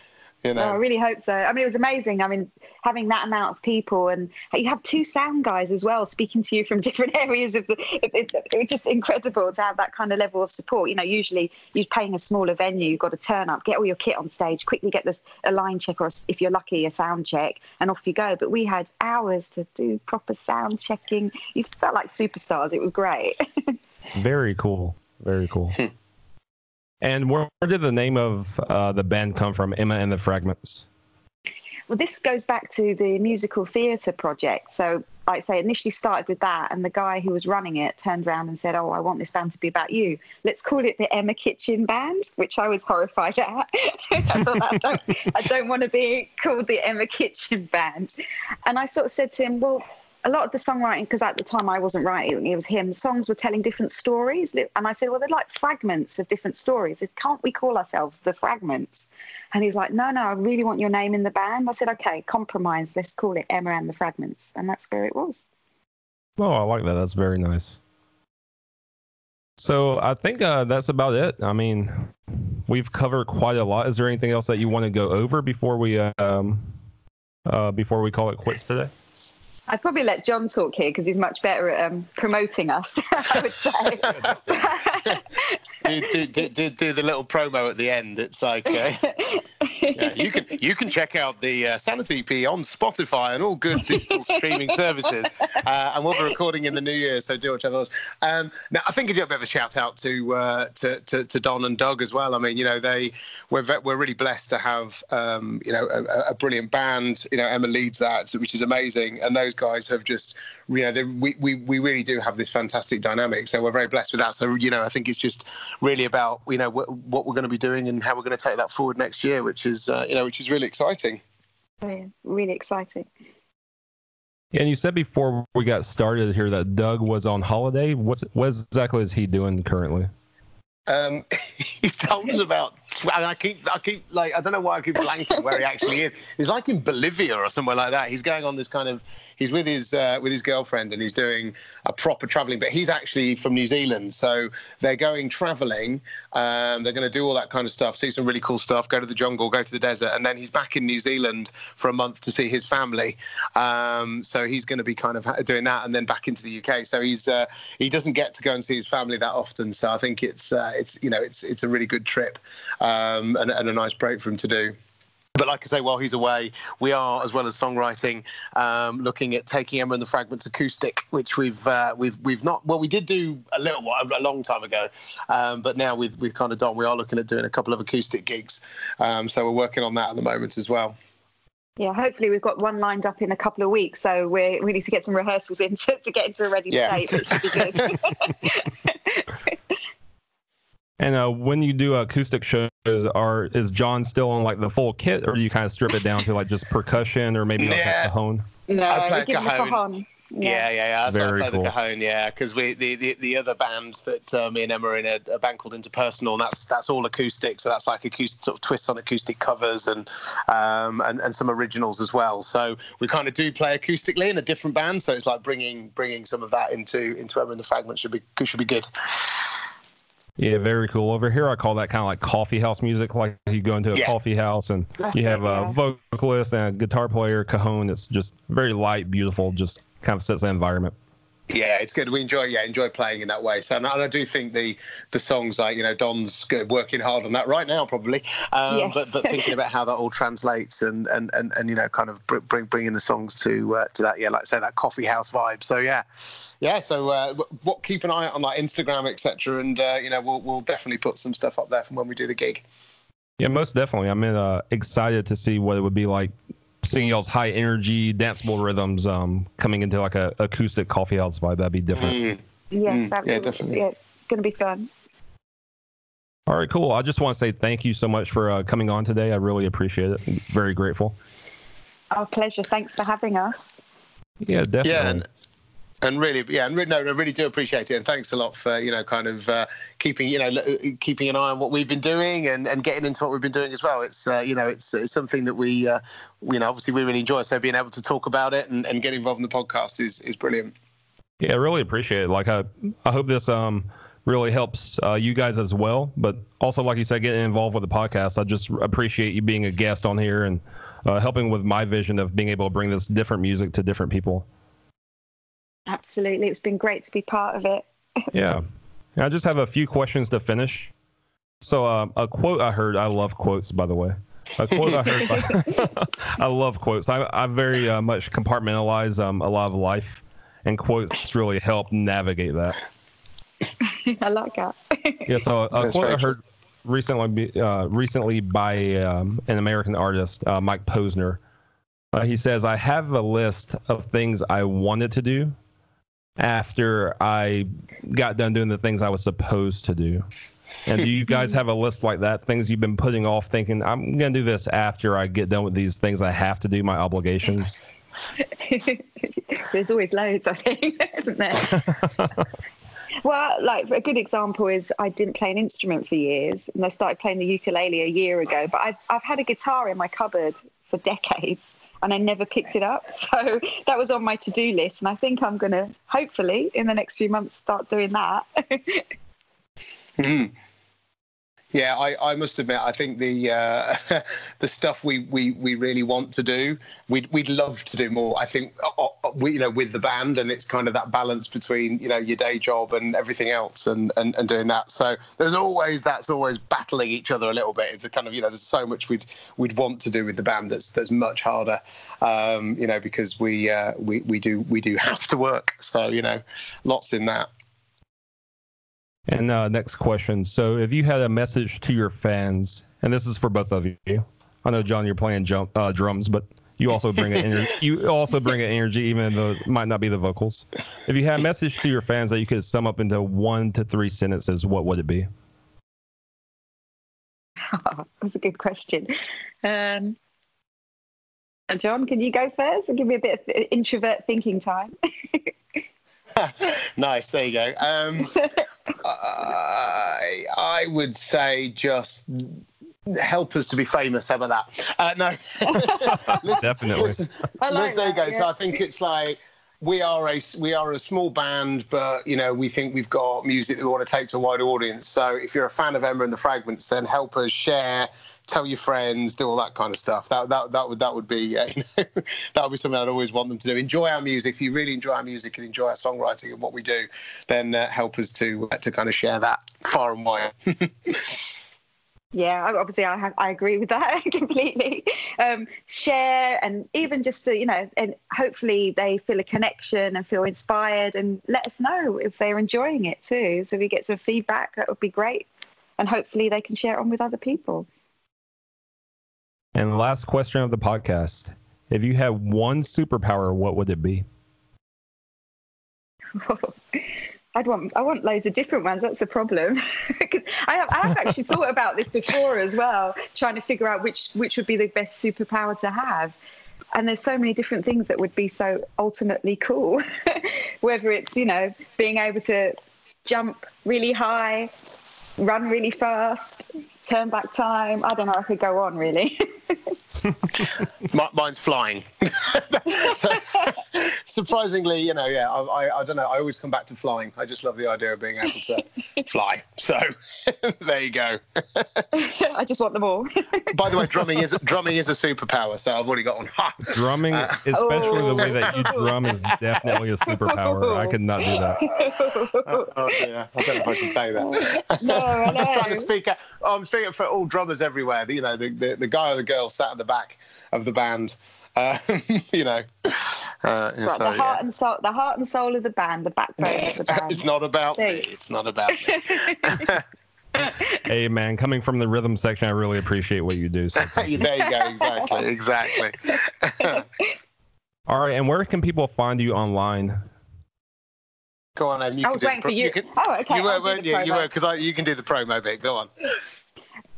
Yeah. I really hope so. I mean, it was amazing. I mean, having that amount of people, and you have 2 sound guys as well speaking to you from different areas of it's just incredible to have that kind of level of support. Usually you're playing a smaller venue, you've got to turn up, get all your kit on stage, quickly get a line check, or if you're lucky, a sound check, and off you go. But we had hours to do proper sound checking. You felt like superstars. It was great. Very cool. Very cool. And where did the name of the band come from, Emma and the Fragments? Well, this goes back to the musical theatre project. So, like I say, initially started with that, and the guy who was running it turned around and said, "Oh, I want this band to be about you. Let's call it the Emma Kitchen Band," which I was horrified at. I thought, I don't want to be called the Emma Kitchen Band. And I sort of said to him, well, a lot of the songwriting, because at the time I wasn't writing, it was him, the songs were telling different stories. And I said, well, they're like fragments of different stories. Can't we call ourselves the Fragments? And he's like, no, I really want your name in the band. I said, okay, compromise. Let's call it Emma and the Fragments. And that's where it was. Oh, I like that. That's very nice. So I think that's about it. I mean, we've covered quite a lot. Is there anything else that you want to go over before we call it quits today? I'd probably let John talk here because he's much better at promoting us, I would say. do the little promo at the end. It's like you can check out the Sanity EP on Spotify and all good digital streaming services, and we'll be recording in the new year, so do whichever those. Now I think I do a bit of a shout out to Don and Doug as well. I mean, we're really blessed to have a brilliant band. Emma leads that, which is amazing, and those guys have just we really do have this fantastic dynamic, so we're very blessed with that. So I think it's just really about what we're going to be doing and how we're going to take that forward next year, which is really exciting. Oh, yeah, really exciting. And you said before we got started here that Doug was on holiday. What exactly is he doing currently? He told us about. And I keep like, I don't know why I keep blanking where he actually is. He's like in Bolivia or somewhere like that. He's going on this kind of. He's with his girlfriend and he's doing a proper traveling. But he's actually from New Zealand, so they're going traveling. They're going to do all that kind of stuff, see some really cool stuff, go to the jungle, go to the desert, and then he's back in New Zealand for a month to see his family. So he's going to be kind of doing that, and then back into the UK. So he doesn't get to go and see his family that often. So I think it's a really good trip. And a nice break for him to do. But like I say, while he's away, we are, as well as songwriting, looking at taking Emma and the Fragments acoustic, which we've not. Well, we did do a long time ago, but now with kind of Don, we are looking at doing a couple of acoustic gigs. So we're working on that at the moment as well. Yeah, hopefully we've got one lined up in a couple of weeks, so we need to get some rehearsals in to get into a ready state, which should be good. And when you do acoustic shows, is John still on like the full kit, or do you kind of strip it down to like just percussion or maybe like a cajon? No, I play give the cajon. Yeah. That's Very why I play cool. the cajon. Yeah, because the other band that me and Emma are in a band called Interpersonal, and that's all acoustic. So that's like acoustic sort of twists on acoustic covers and some originals as well. So we kind of do play acoustically in a different band. So it's like bringing some of that into Emma and the Fragments should be good. Yeah, very cool. Over here, I call that kind of like coffee house music. Like you go into a coffee house and you have a vocalist and a guitar player, cajon. It's just very light, beautiful, just kind of sets the environment. Yeah, it's good. We enjoy playing in that way. So, and I do think the songs, like, Don's good, working hard on that right now, probably. Yes. But thinking about how that all translates and kind of bringing the songs to that, like I say, that coffee house vibe. So yeah. So keep an eye on like Instagram, etc. And we'll definitely put some stuff up there from when we do the gig. Yeah, most definitely. I'm excited to see what it would be like seeing y'all's high energy danceable rhythms coming into like a acoustic coffee house vibe. That'd be different. Yes, absolutely. Yeah, definitely. Yeah, it's going to be fun. All right, cool. I just want to say thank you so much for coming on today. I really appreciate it. I'm very grateful. Our pleasure. Thanks for having us. Yeah, definitely. Yeah, and really, I really do appreciate it, and thanks a lot for keeping an eye on what we've been doing and getting into what we've been doing as well. It's it's something that we obviously we really enjoy. So being able to talk about it and get involved in the podcast is brilliant. Yeah, I really appreciate it. Like I hope this really helps you guys as well. But also, like you said, getting involved with the podcast. I just appreciate you being a guest on here and helping with my vision of being able to bring this different music to different people. Absolutely. It's been great to be part of it. Yeah. I just have a few questions to finish. So a quote I heard, I love quotes, by the way. A quote I heard, I love quotes. I very much compartmentalize a lot of life, and quotes really help navigate that. I like that. Yeah, so a quote I heard recently by an American artist, Mike Posner. He says, "I have a list of things I wanted to do after I got done doing the things I was supposed to do." And do you guys have a list like that? Things you've been putting off, thinking, I'm going to do this after I get done with these things I have to do, my obligations? There's always loads, I think, isn't there? Well, like a good example is I didn't play an instrument for years, and I started playing the ukulele a year ago. But I've had a guitar in my cupboard for decades, and I never picked it up. So that was on my to-do list, and I think I'm going to, hopefully, in the next few months, start doing that. Yeah, I must admit, I think the the stuff we really want to do, we'd love to do more. I think with the band, and it's kind of that balance between your day job and everything else, and doing that. So that's always battling each other a little bit. It's a kind of there's so much we'd want to do with the band that's much harder, because we do have to work. So lots in that. And next question. So if you had a message to your fans, and this is for both of you. I know, John, you're playing drums, but you also bring an energy. You also bring an energy, even though it might not be the vocals. If you had a message to your fans that you could sum up into 1 to 3 sentences, what would it be? Oh, that's a good question. John, can you go first and give me a bit of introvert thinking time? Nice. There you go. I would say just help us to be famous. How about that? No, Definitely. Listen, there you go. Yeah. So I think it's like we are a small band, but we think we've got music that we want to take to a wider audience. So if you're a fan of Emma and the Fragments, then help us share, tell your friends, do all that kind of stuff. That would be that would be something I'd always want them to do. Enjoy our music. If you really enjoy our music and enjoy our songwriting and what we do, then help us to kind of share that far and wide. Yeah, obviously I agree with that completely. Share, and even just to, and hopefully they feel a connection and feel inspired, and let us know if they're enjoying it too. So we get some feedback. That would be great. And hopefully they can share it on with other people. And the last question of the podcast. If you had one superpower, what would it be? I want loads of different ones. That's the problem. I have actually thought about this before as well, trying to figure out which would be the best superpower to have. And there's so many different things that would be so ultimately cool. Whether it's, being able to jump really high, run really fast, turn back time. I don't know. I could go on, really. Mine's flying. So, surprisingly, I don't know. I always come back to flying. I just love the idea of being able to fly. So there you go. I just want them all. By the way, drumming is a superpower. So I've already got one. Drumming, especially the way that you drum, is definitely a superpower. I could not do that. Yeah. I don't know if I should say that. No, I'm just trying to speak out. I'm speaking for all drummers everywhere. The guy or the girl sat at the back of the band. The heart and soul. The heart and soul of the band. The backbone of the band. It's not about me. It's not about me. Hey, man, coming from the rhythm section, I really appreciate what you do. So there you go. Exactly. All right, and where can people find you online? Go on, Em. I was waiting for you. Okay. You were, weren't you? You were, because you can do the promo bit. Go on.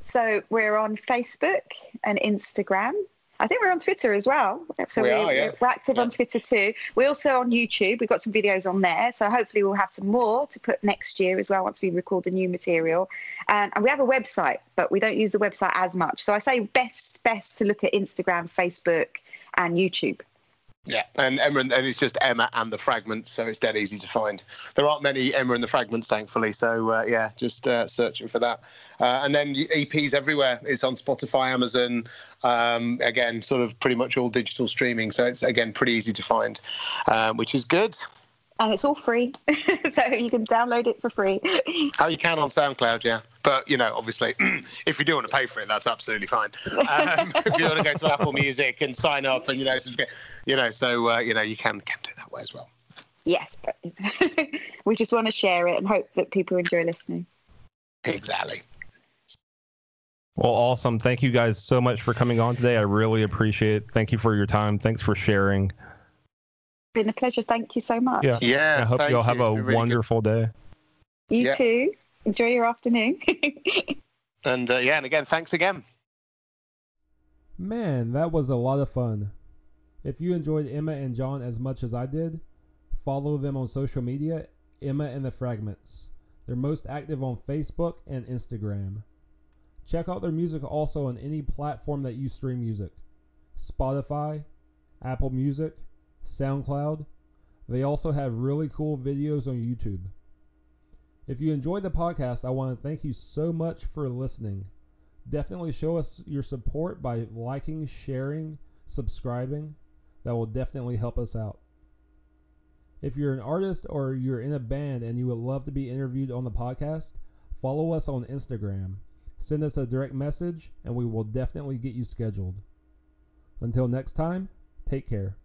So we're on Facebook and Instagram. I think we're on Twitter as well. So we're active on Twitter too. We're also on YouTube. We've got some videos on there. So hopefully we'll have some more to put next year as well once we record the new material. And we have a website, but we don't use the website as much. So I say best to look at Instagram, Facebook, and YouTube. Yeah, and Emma and it's just Emma and the Fragments, so it's dead easy to find. There aren't many Emma and the Fragments, thankfully, so just searching for that. And then EPs everywhere. It's on Spotify, Amazon, again, sort of pretty much all digital streaming, so it's, again, pretty easy to find, which is good. And it's all free, so you can download it for free. Oh, you can on SoundCloud, yeah. But, obviously, if you do want to pay for it, that's absolutely fine. If you want to go to Apple Music and sign up and, subscribe, so, you can do that way as well. Yes, but we just want to share it and hope that people enjoy listening. Exactly. Well, awesome. Thank you guys so much for coming on today. I really appreciate it. Thank you for your time. Thanks for sharing. Been a pleasure. Thank you so much. Yeah. I hope you'll have a wonderful day. You too. Enjoy your afternoon. And and again, thanks again. Man, that was a lot of fun. If you enjoyed Emma and John as much as I did, follow them on social media, Emma and the Fragments. They're most active on Facebook and Instagram. Check out their music also on any platform that you stream music. Spotify, Apple Music, SoundCloud. They also have really cool videos on YouTube. If you enjoyed the podcast, I want to thank you so much for listening. Definitely show us your support by liking, sharing, subscribing. That will definitely help us out. If you're an artist or you're in a band and you would love to be interviewed on the podcast, follow us on Instagram. Send us a direct message and we will definitely get you scheduled. Until next time, take care.